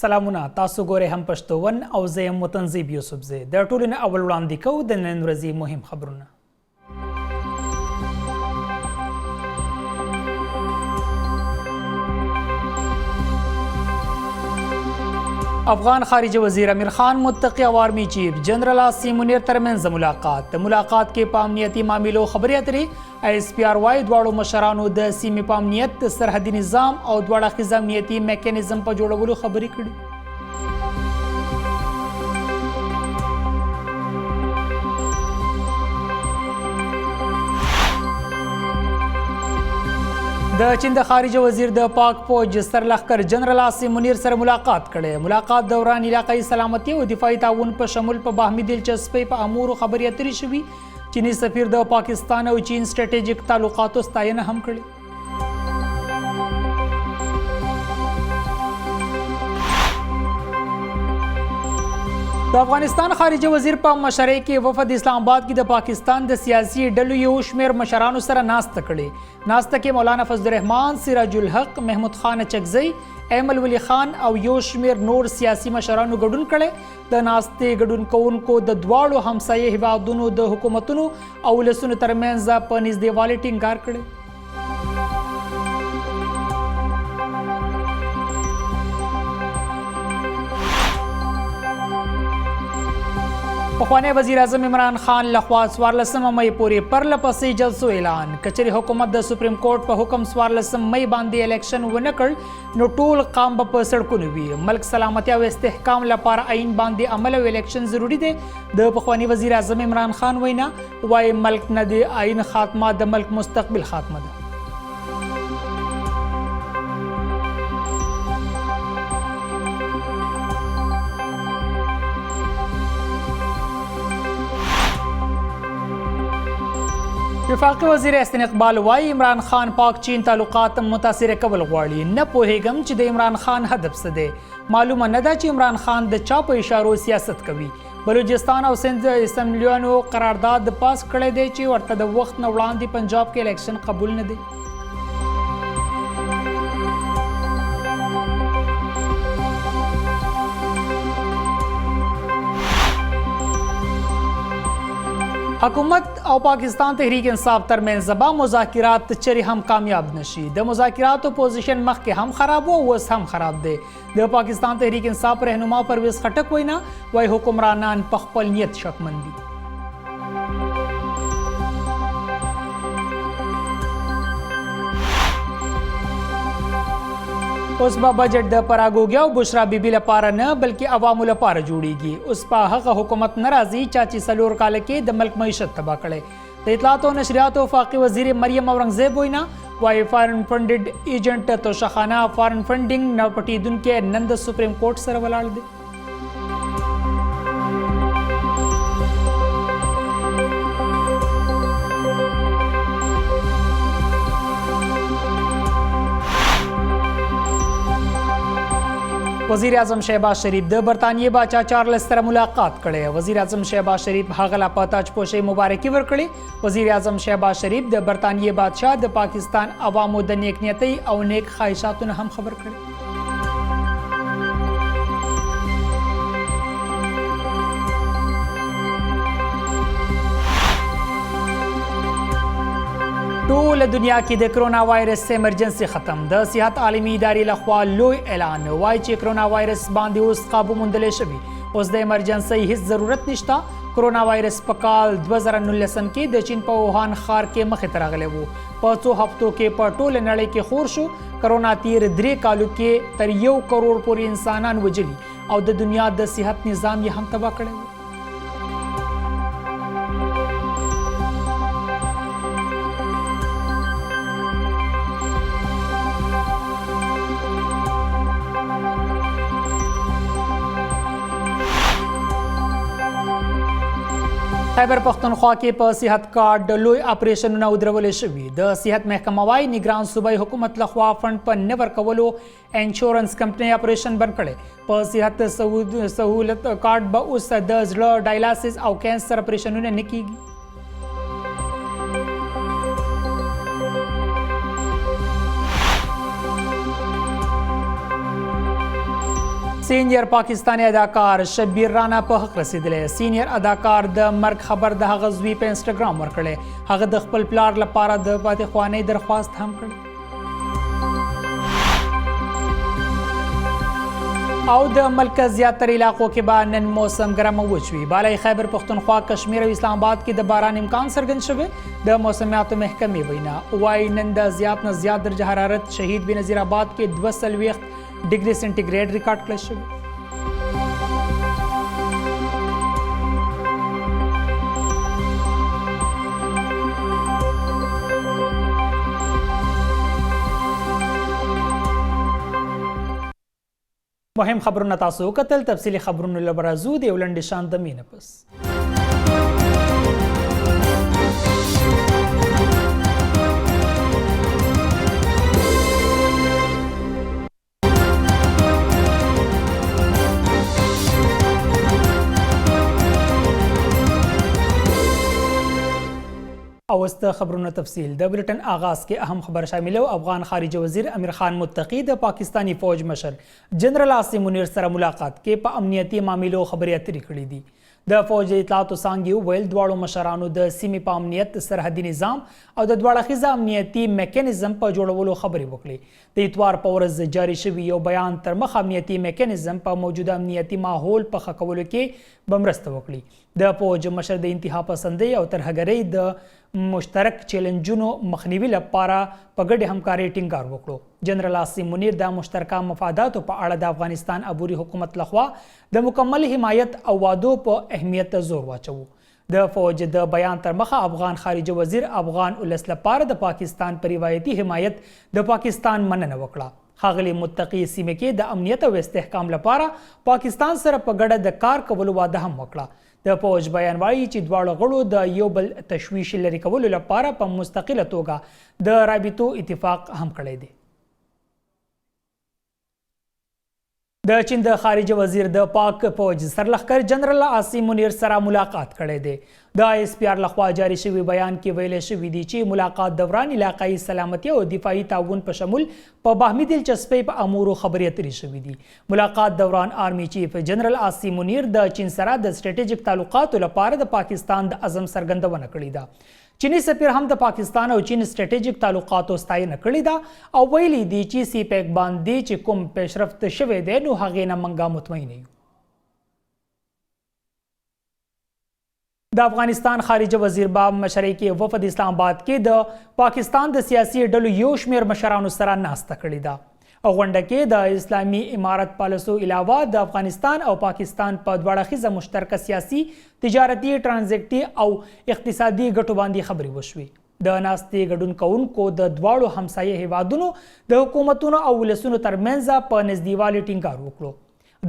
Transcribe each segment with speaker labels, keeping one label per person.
Speaker 1: سلامونه تاسو ګوره هم پښتون او زه یم وطنزیب یوسف زی د ټولنې اول وړاندې کوو د نن ورځې مهم خبرونه. افغان خارجه وزیر امیر خان متقی او آرمی چیف جنرال عاصم منیر ترمنځ ملاقات کې په امنیتي معاملو خبرې اترې ایس پی آر وايي دواړو مشرانو د سیمې په امنیت سرحدي نظام او دواړه اړخیز امنیتي میکانیزم په جوړولو خبرې کړي. د چین د خارجه وزیر د پاک فوج سرلښکر جنرال عاصم منیر سره ملاقات کړي. ملاقات دوران علاقايي سلامتي او دفاعي تعاون په شمول په باهمي دلچسپۍ په امورو خبرې اترې شوي. چینی سفیر د پاکستان او چین سټریټیجیک تعلقاتو ستاینه هم کړې. د افغانستان خارجه وزیر په مشرۍ کې وفد اسلام آباد کې د پاکستان د سیاسي ډلو یو شمېر مشرانو سره ناسته کړې. ناسته کې مولانا فضل الرحمان، سراج الحق، محمود خان چکزی، ایمل ولی خان او یو شمېر نور سیاسي مشرانو ګډون کړی. د ناستې ګډون کوونکو د دواړو همسایه هیوادونو د حکومتونو او ولسونو ترمنځ په نږدېوالي ټینګار کړی. پخوانی وزیر اعظم عمران خان لخوا 14 مئی پورې پرله پسې جلسو اعلان. کچري حکومت د سپریم کورټ په حکم 14 مئی باندې الیکشن ونه کړ نو ټول قام به په سړکونو وي. ملک سلامتي او استحکام لپاره عین باندې عمل او الیکشن ضروری دی. د پخوانی وزیر اعظم عمران خان وینا وای ملک نه دی عین خاتمه د ملک مستقبل خاتمه ده. وفاقي وزیر احسن اقبال وايي عمران خان پاک چین تعلقات متاثر کول غواړي. نه پوهیږم چې د عمران خان هدف څه دی. معلومه نه ده چې عمران خان د چا په اشارو سیاست کوي. بلوچستان او سندھ اسمبلیونو قرارداد پاس کړی دی چې ورته د وخت نه وړاندې پنجاب کې الیکشن قبول نه دی. حکومت او پاکستان تحریک انصاف ترمنځ به مذاکرات چری هم کامیاب نشي. د مذاکراتو پوزیشن مخکې هم خراب او اوس هم خراب دی. د پاکستان تحریک انصاف رهنما پرویز خټک وینا وای حکمرانان په خپل نیت شکمن دي. اوس به بجټ د پراګوګیا او بشرا بیبي لپاره نه بلکې عوامو لپاره جوړیږي. اوس په هغه حکومت ناراضي چې 4 کال کې د ملک معیشت تباہ کړي. د اطلاعات او نشریات وفاقي وزیر مریم اورنګزیب وینا وای فارن فنډډ ایجنټ توشخانه فارن فنډینګ نه پټیدونکو نن د سپریم کورټ سره ولاړ دي. وزیر اعظم شهباز شریف د برطانیې باچا چارلس سره ملاقات کړي. وزیر اعظم شهباز شریف هغه لا په تاج پوشۍ مبارکي ورکړي. وزیر اعظم شهباز شریف د برطانیې بادشاه د پاکستان عوامو د نیک نیتۍ او نیک خواهشاتو نه هم خبر کړي. ټول دنیا کې د کرونا وایرس ایمرجنسي ختم. د صحت عالمي ادارې لخوا لوی اعلان وایي چې کرونا وایرس باندې اوس قابو موندلی شوي. اوس د ایمرجنسي هیڅ ضرورت نشته. کرونا وایرس په کال 2019 کې د چین په ووهان ښار کې مخې ته راغلی و. په څو هفتو کې په ټوله نړۍ کې خور شو. کرونا تیر 3 کالو کې تر 1 کروڑ پورې انسانان وجلي او د دنیا د صحت نظام یې هم تباه کړی و. خیبر پختونخوا کې په صحت کارت لوی اپریشنونه ودرول شوي. د صحت محکمه وايي نگران صوبایي حکومت لخوا فند په نه ورکولو انشورنس کمپنۍ اپریشن بند کړي. په صحت سهولت کارت به اوس د زړه ډایلاسیس او کینسر اپریشنونه نه کیږي. سینیر پاکستانی اداکار شبیر رانا په حق رسیدلی. سینیر اداکار د مرګ خبر د هغه زوی په انسټاګرام ورکړی. هغه د خپل پلار لپاره د پاتې خوانۍ درخواست هم کړی. او د ملک زیاتره علاقو کې به نن موسم ګرم او وچ وي. بالای خیبر پښتونخوا، کشمیر او اسلام آباد کې د باران امکان څرګند شوی. د موسمیاتو محکمې وینا وایي نن د زیات نه زیات درجه حرارت شهید بنظیر آباد کې 42 ډیګري سنټیګریډ ریکارډ کړل شوی. مهم خبرونه تاسو وکتل. تفصیلي خبرونه لپاره زو د یو لنډ شان د مینه پس. او است خبرونه تفصیل. د بریټن آغاز کې اهم خبر شامل افغان خارجه وزیر امیر خان متقی د پاکستانی فوج مشر جنرال عاصم منیر سره ملاقات کې په امنیتي معاملو خبرې اترې کړې دي. د فوج اطلاعاتو څانګې وویل دواړو مشرانو د سیمې په امنیت، سرحدي نظام او د دوه اړخیزه امنیتي میکانیزم په جوړولو خبرې وکړې. د اتوار په ورځ جاري شوي یو بیان تر مخ امنیتي میکانیزم په موجوده امنیتي ماحول په ښه کولو کې به مرسته وکړي. د فوج مشر د انتها پسندۍ او ترهګرۍ د مشترک چیلنجونو مخنیوي لپاره په ګډې همکارۍ ټینګار وکړو. جنرال عاصم منیر د مشترکه مفاداتو په اړه د افغانستان عبوري حکومت لخوا د مکمل حمایت او وعدو په اهمیت زور واچوه. د فوج د بیان تر مخه افغان خارجه وزیر افغان ولس لپاره د پاکستان پر روایتي حمایت د پاکستان مننه وکړه. ښاغلي متقي سیمه کې د امنیت او استحکام لپاره پاکستان سره په ګډه د کار کولو وعده هم وکړه. د فوج بیان وایي چې دواړو غړو د یو بل تشویش لرې کولو لپاره په مستقله توګه د رابطو اتفاق هم کړی دی. د چین د خارجه وزیر د پاک فوج سرلښکر جنرال عاصم منیر سره ملاقات کړی دی. د آی اس پی آر لخوا جاری شوی بیان کې ویل شوی دی چې ملاقات دوران علاقايي سلامتي او دفاعي تعاون په شمول په باهمي دلچسپۍ په امورو خبرې اترې شوي دي. ملاقات دوران آرمي چیف جنرال عاصم منیر د چین سره د سټریټیجیک تعلقاتو لپاره د پاکستان د عزم څرګندونه کړې ده. چینی سفیر هم د پاکستان او چین سټریټیجیک تعلقاتو ستاینه کړې ده او ویلي دي چې سی پیک باندې چې کوم پیشرفت شوی دی نو هغې نه موږ مطمئن یو. د افغانستان خارجه وزیر باب مشرۍ کې وفد اسلام آباد کې د پاکستان د سیاسي ډلو یو شمېر مشرانو سره ناسته کړې ده. غونډه کې د اسلامي امارت پالیسو علاوه د افغانستان او پاکستان په دوه اړخیزه مشترکه سیاسي، تجارتي، ټرانزیکټي او اقتصادي ګټو باندې خبرې وشوې. د ناستې ګډون کوونکو د دواړو همسایه هیوادونو د حکومتونو او ولسونو ترمنځ په نږدېوالي ټینګار وکړو.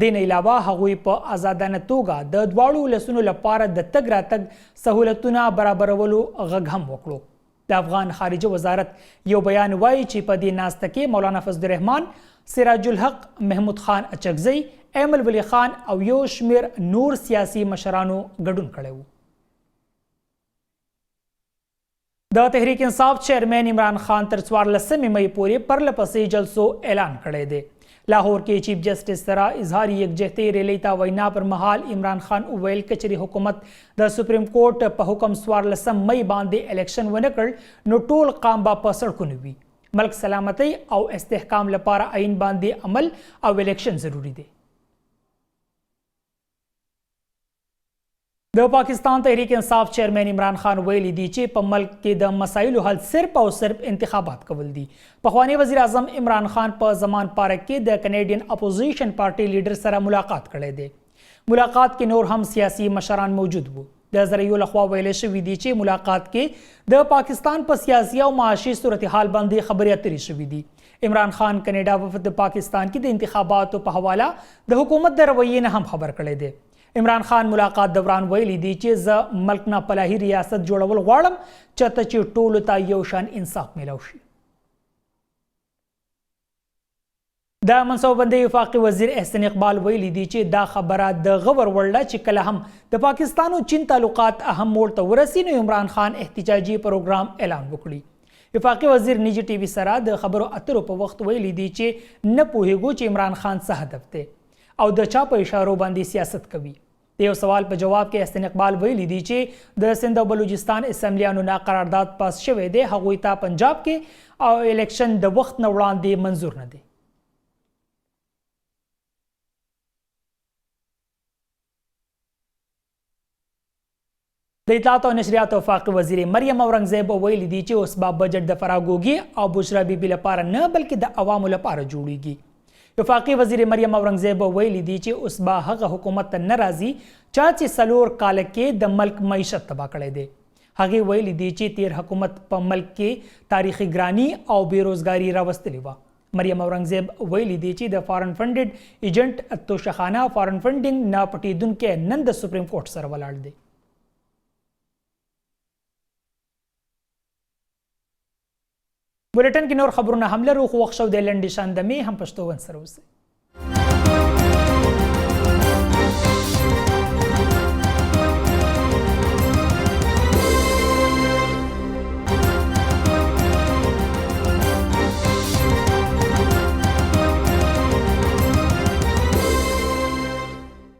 Speaker 1: دین علاوه هغوی په آزادانه توګه د دواړو ولسونو لپاره د تګ راتګ سهولتونه برابرولو غږ هم وکړو. د افغان خارجه وزارت یو بیان وایي چې په دې ناسته کې مولانا فضل الرحمن، سراج الحق، محمود خان اچکزی، ایمل ولی خان او یو شمېر نور سیاسي مشرانو ګډون کړی و. د تحریک انصاف چیرمین عمران خان تر 14 مئی پورې پرله پسې جلسو اعلان کړی دی. لاهور کې چیف جسټس سره اظهار یکجهتۍ ریلی ته وینا پر مهال عمران خان وویل کچري حکومت د سپریم کورټ په حکم 14 مئی باندې الیکشن ونه کړ نو ټول قام به په سړکونو وي. ملک سلامتۍ او استحکام لپاره آئین باندې عمل او الیکشن ضروری دی. د پاکستان تحریک انصاف چیرمین عمران خان ویلي دی چې په ملک کې د مسایلو حل صرف او صرف انتخابات کول دي. پخوانی وزیر اعظم عمران خان په زمان پارک کې د کنیډین اپوزیشن پارټي لیډر سره ملاقات کړی دی. ملاقات کې نور هم سیاسي مشران موجود وو. د ذریعو لخوا ویل شوي دي چې ملاقات کې د پاکستان په سیاسي او معاشي صورتحال باندې خبرې اترې شوي دي. عمران خان کنیډا وفد پاکستان کې د انتخاباتو په حواله د حکومت د رویې نه هم خبر کړی دی. عمران خان ملاقات دوران ویلي دی چې زه ملک نه پلاهي ریاست جوړول غواړم چېرته چې ټولو ته یو شان انصاف میلاو شي. د منصوبه بندۍ وفاقي وزیر احسن اقبال ویلي دی چې دا خبره د غور وړ چې کله هم د پاکستان او چین تعلقات اهم موړ ته ورسي نو عمران خان احتجاجي پروګرام اعلان وکړي. وفاقي وزیر نجی ټي وي سره د خبرو اترو په وخت ویلي دی چې نه پوهیږو چې عمران خان څه هدف دی. او د چا په اشارو باندې سیاست کوي. د یو سوال په جواب کې احسن اقبال ویلي دي چې د سند او بلوچستان اسمبلیانو نه قرارداد پاس شوی دی، هغوی ته پنجاب کې او الیکشن د وخت نه وړاندې منظور نه دی. د اطلاعات او نشریات وفاقي وزیر مریم اورنګزیب ویلي دي چې اوس به بجټ د فراګوګي او بشرا بیبي لپاره نه بلکې د عوامو لپاره جوړیږي. وفاقي وزیر مریم اورنګزیب ویلي دي چې اوس به هغه حکومت ته نه راځي چې 4 کال کې د ملک معیشت تباه کړی دی. هغې ویلي دي چې تیر حکومت په ملک کې تاریخي ګرانی او بیروزګاري راوستلې وه. مریم اورنګزیب ویلي دي چې د فارن فنډډ ایجنټ توشخانه فارن فنډینګ نه پټېدونکی نن د سپریم کورټ سره ولاړ دی. بولټن کې نور خبرونه هم لرو، خو وخت شو د لنډې شاندمې هم پښتو ون سره اوسئ.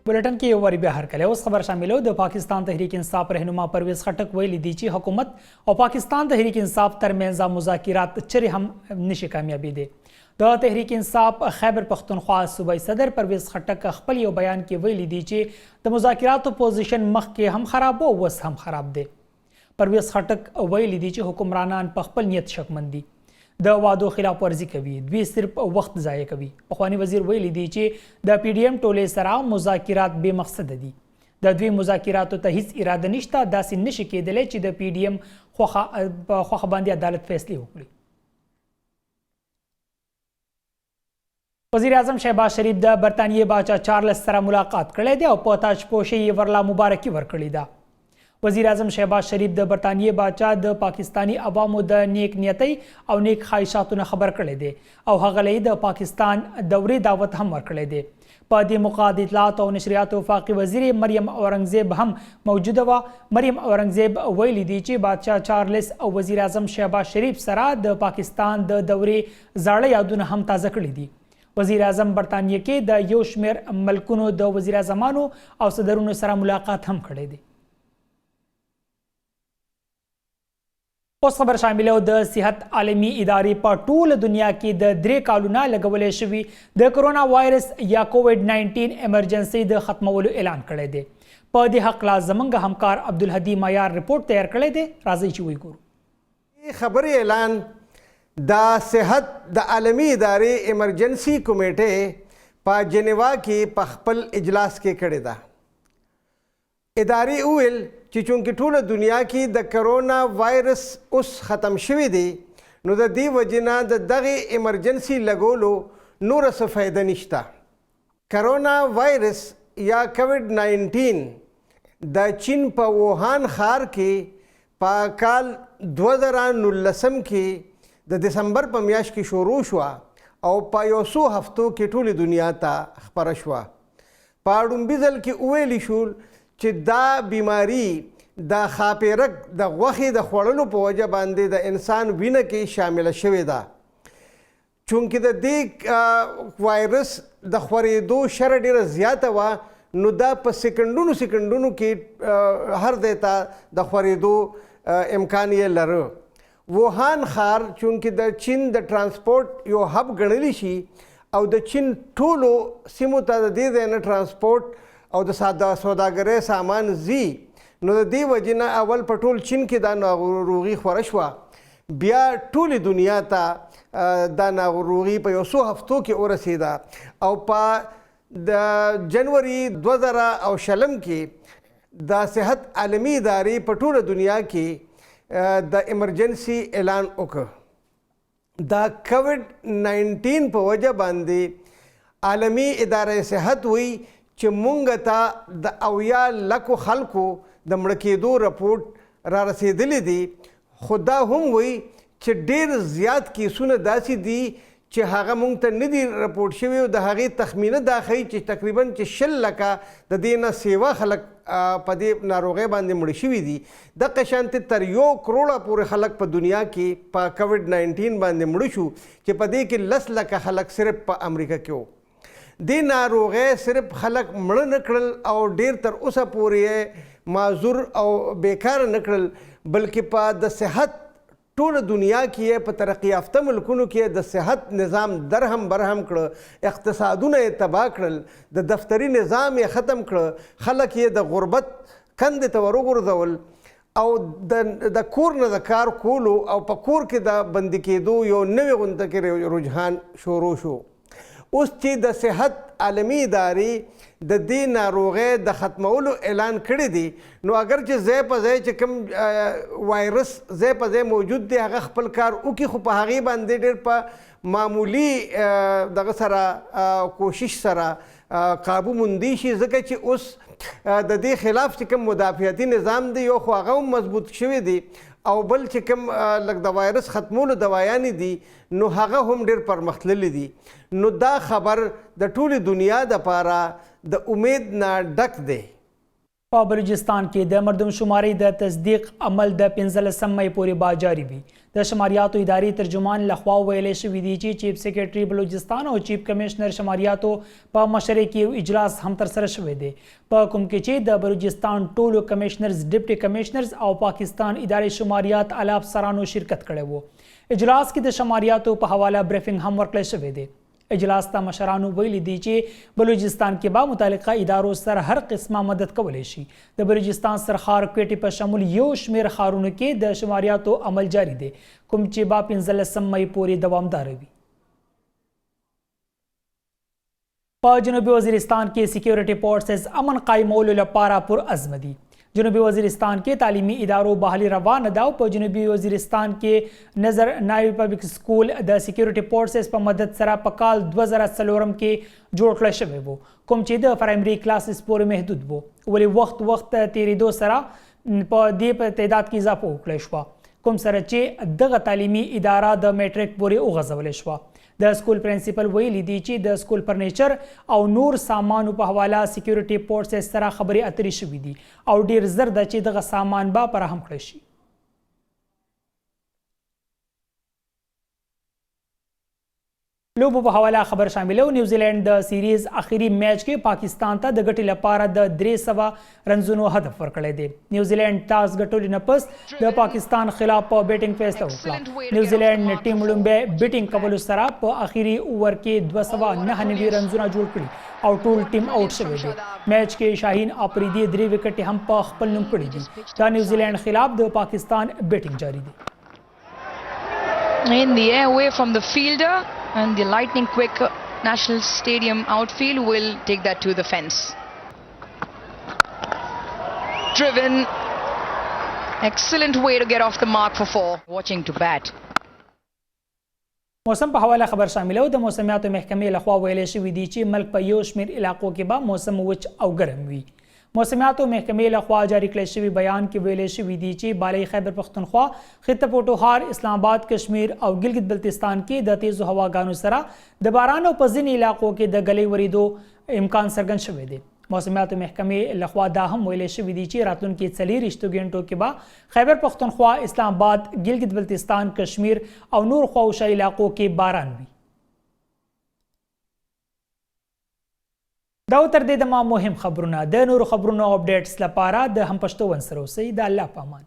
Speaker 1: بولټن کې یو واری بیا هرکلی. اوس خبر شاملو د پاکستان تحریک انصاف رهنما پرویز خټک ویلي دي چې حکومت او پاکستان تحریک انصاف ترمنځ مذاکرات چرې هم نشي کامیابېدی. د تحریک انصاف خیبر پختونخوا صوبایي صدر پرویز خټک خپل یو بیان کې ویلي دي چې د مذاکراتو پوزیشن مخکې هم خراب او اوس هم خراب دی. پرویز خټک ویلي دي چې حکمرانان په خپل نیت شکمن دي، د وعدو خلاف ورزي کوي، دوی صرف وخت ضایع کوي. پخوانی وزیر ویلي دي چې د پی ډي ایم ټولې سره مذاکرات بې مقصده دي. د دوی مذاکراتو ته هیڅ اراده نشته، داسې نشي کېدلی چې د پی ډي ایم په خوښه باندې عدالت فیصلې وکړي. وزیر اعظم شهباز شریف د برطانیې باچا چارلس سره ملاقات کړی دی او په تاجپوشۍ یې ورله مبارکي ورکړې ده. وزیر اعظم شهباز شریف د برطانیې باچا د پاکستانی عوامو د نیک نیتۍ او نیک خواهشاتو نه خبر کړی دی او هغه له د پاکستان دورې دعوت هم ورکړی دی. په دې موقع د اطلاعات او نشریات وفاقي وزیر مریم اورنګزیب هم موجوده وه. مریم اورنګزیب ویلي دي چې بادشاه چارلس او وزیر اعظم شهباز شریف سره د پاکستان د دورې زاړه یادونه هم تازه کړي دي. وزیر اعظم برطانیې کې د یو شمېر ملکونو د وزیر اعظمانو او صدرونو سره ملاقات هم کړی دی. اوس خبر شاملو د صحت عالمي ادارې په ټوله دنیا کې د 3 کالونه لګولې شوي د کرونا وایرس یا کووډ-19 ایمرجنسي د ختمولو اعلان کړی دی. په دې حق لا زموږ همکار عبدالهدي معیار رپورټ تیار کړی دی. راځئ چې وګورو.
Speaker 2: خبري اعلان د صحت د عالمي ادارې ایمرجنسي کمیټې په جنیوا کې په خپل اجلاس کې کړی ده. ادارې وویل چې چونکې ټوله دنیا کې د کرونا وایرس اوس ختم شوی دی، نو د دې وجې نه د دغې ایمرجنسي لګولو نوره څه فایده نشته. کرونا وایرس یا کووډ-19 د چین په ووهان ښار کې په کال 2019 کې د دسمبر په میاشت کې شروع شوه او په یو څو هفتو کې ټولې دنیا ته خپره شوه. په لومړي ځل کې وویلی شول چې دا بیماری د خاپیرک د غوښې د خوړلو په وجه باندې د انسان وینه کې شامله شوې ده. چونکې د دې وایرس د خورېدو شره ډېره زیاته وه، نو دا په سکندونو کې هر ځای ته د خورېدو امکان یې لره. ووهان ښار چونکې د چین د ټرانسپورټ یو هب ګڼلی شي او د چین ټولو سیمو ته د دې ځای نه ټرانسپورټ او د سوداګرۍ سامان ځي، نو د دې وجې نه اول په ټول چین کې دا ناروغي خوره شوه، بیا ټولې دنیا ته دا ناروغي په یو څو هفتو کې ورسېده او په د جنوري 2020 کې د صحت عالمي ادارې په ټوله دنیا کې د ایمرجنسي اعلان وکړ. د کووډ-19 په وجه باندې عالمي ادارې صحت وی چې مونږ ته د 80 لکو خلکو د مړه کېدو رپورټ را رسېدلی دی، خو دا هم وی چې ډېر زیات کیسونه داسې دي چې هغه مونږ ته نه دي رپورټ شوي او د هغې تخمینه دا ښیي چې تقریبا 40 لکه د دې نه سیوا خلک په دې ناروغۍ باندې مړه شوي دي. دغه شانتې تر 1 کروړه پورې خلک په دنیا کې په کووډ-19 باندې مړه شو چې په دې کې 10 لکه خلک صرف په امریکا کې وو. دې ناروغۍ صرف خلک مړه نه کړل او ډیر تر اوسه پورې معذور او بیکاره نه کړل، بلکې په د صحت ټوله دنیا کې په ترقی یافته ملکونو کې د صحت نظام درهم برهم کړه، اقتصادونه یې تباه کړل، د دفتري نظام یې ختم کړه، خلک یې د غربت کندې ته وروغورځول او د کور نه د کار کولو او په کور کې د بندي کېدو یو نوې غونډه کې رجحان شروع شو. اوس چې د صحت عالمي ادارې د دې ناروغۍ د ختمولو اعلان کړی دی، نو اگر چې ځای په ځای چې کوم وایرس ځای په ځای موجود دی هغه خپل کار وکړي، خو په هغې باندې ډېر په معمولي دغه سره کوشش سره قابو موندی شي، ځکه چې اوس د دې خلاف چې کوم مدافعتي نظام دی یو خو هغه هم مضبوط شوی دی او بل چې کوم لږ د وایرس ختمولو دوايانې دي نو هغه هم ډېر پرمختللي دي. نو دا خبر د ټولې دنیا دپاره د امید نه ډک دی.
Speaker 1: په بلوچستان کې د مردم شماري د تصدیق عمل د 15 مئی پورې با جاری وي. د شماریاتو اداري ترجمان لخوا ویلې شوي دي چې چیف سیکرټري بلوچستان او چیف کمشنر شماریاتو په مشرۍ کې اجلاس هم ترسره شوی دی، په کوم کې چې د بلوچستان ټولو کمشنرز، ډیپټي کمشنرز او پاکستان اداري شماریات اعلی افسرانو شرکت کړی وو. اجلاس کې د شماریاتو په حواله بریفنګ هم ورکړی شوی دی. اجلاس ته مشرانو ویلي دي چې بلوچستان کې به متعلقه ادارو سره هر قسمه مدد کولی شي. د بلوچستان سرخار کوټې په شمول یو شمېر ښارونو کې د شماریاتو عمل جاری دی، کوم چې به 15 مئی پورې دوامداره وي. په جنوبي وزیرستان کې سکیورټي فورسز امن قایمولو لپاره پرعزم دي. جنوبي وزیرستان کې تعلیمي ادارو بحالي روانه ده او په جنوبي وزیرستان کې نظر نایب پبلک سکول د سکیورټي فورسز په مدد سره په کال 2004 کې جوړ کړی شوی و، کوم چې د پرایمري کلاسز پورې محدود و، ولې وخت تیریدو سره په دې په تعداد کې اضافه وکړی شوه، کوم سره چې دغه تعلیمي اداره د میټریک پورې وغځولی شوه. د سکول پرنسپل ویلي دي چې د سکول فرنیچر او نور سامانو په حواله سکیورټي فورسز سره خبرې اترې شوي دي او ډیر زر ده چې دغه سامان به فراهم کړی شي. لوبو په حواله خبر شامله نیوزیلینډ د سیریز اخیری میچ کې پاکستان ته د ګټې لپاره د 300 رنزونو هدف ورکړی دی. نیوزیلینډ ټاس ګټلو نه پس د پاکستان خلاف په بیټینګ فیصله وکړه. نیوزیلینډ ټیم لومبی بیټینګ کولو سره په اخیری اوور کې 299 رنزونه جوړ کړي او ټول ټیم آوټ شوی دی. میچ کې شاهین آفریدي 3 وکټې هم په خپل نوم کړي دي. د نیوزیلینډ خلاف د پاکستان بیټینګ جاری دی.
Speaker 3: In the air away from the fielder, and the lightning quick National Stadium outfield will take that to the fence. Driven, excellent way to get off the mark for 4. Watching to bat.
Speaker 1: موسم په حواله خبر شامله د موسمیاتو محکمې لخوا ویلې شوي دي چې ملک په یو شمېر علاقو کې به موسم وچ او ګرم وي. موسمیاتو محکمې لخوا جاری کړی شوي بیان کې ویلې شوي دي چې بالای خیبر پختونخوا، خطه پوټوهار، اسلام آباد، کشمیر او ګلګت بلتستان کې د تیزو هواګانو سره د باران او په ځینې علاقو کې د ګلۍ ورېدو امکان څرګند شوی دی. موسمیاتو محکمې لخوا دا هم ویلې شوي دي چې راتلونکي 24 غنټو کې به خیبر پختونخوا، اسلام آباد، ګلګت بلتستان، کشمیر او نور خواوشا علاقو کې باران وي. دا تر دې دمه مهم خبرونه. د نورو خبرونو اپډیټس لپاره د هم پښتو ون سره اوسئ. د الله په امان.